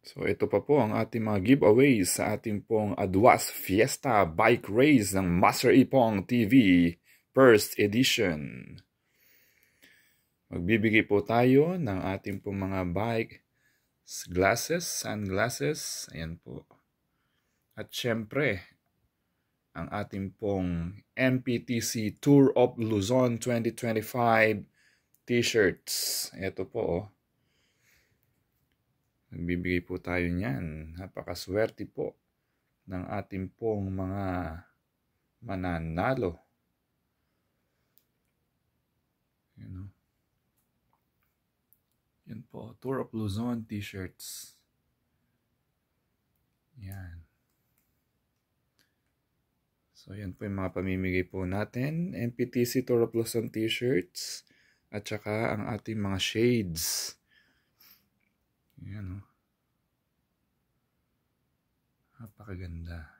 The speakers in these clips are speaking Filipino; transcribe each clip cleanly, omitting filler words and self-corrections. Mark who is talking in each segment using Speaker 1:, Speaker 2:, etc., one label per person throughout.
Speaker 1: So ito pa po ang ating mga giveaways sa ating pong Aduas Fiesta Bike Race ng Master Ipong TV First Edition. Magbibigay po tayo ng ating pong mga bike glasses, sunglasses, ayan po. At syempre, ang ating pong MPTC Tour of Luzon 2025 t-shirts. Ito po oh. Nagbibigay po tayo niyan. Napakaswerte po ng ating pong mga mananalo. Yan po, Tour of Luzon t-shirts. Yan. So yan po yung mga pamimigay po natin. MPTC Tour of Luzon t-shirts. At saka ang ating mga shades. Yan o. Napakaganda.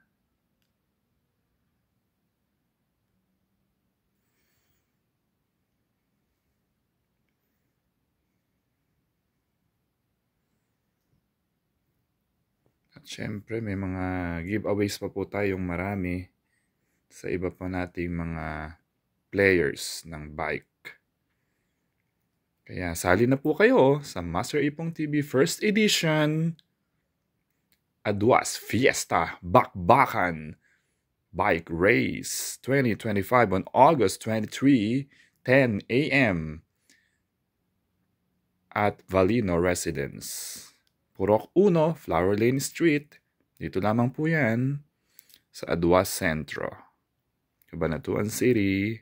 Speaker 1: At syempre may mga giveaways pa po tayong marami sa iba pa nating mga players ng bike. Kaya sali na po kayo sa Master Ipong TV First Edition Aduas Fiesta Bakbakan Bike Race 2025 on August 23, 10 a.m. at Valino Residence. Purok 1, Flower Lane Street. Dito lamang po yan sa Aduas Centro, Cabanatuan City.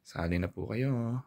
Speaker 1: Sali na po kayo.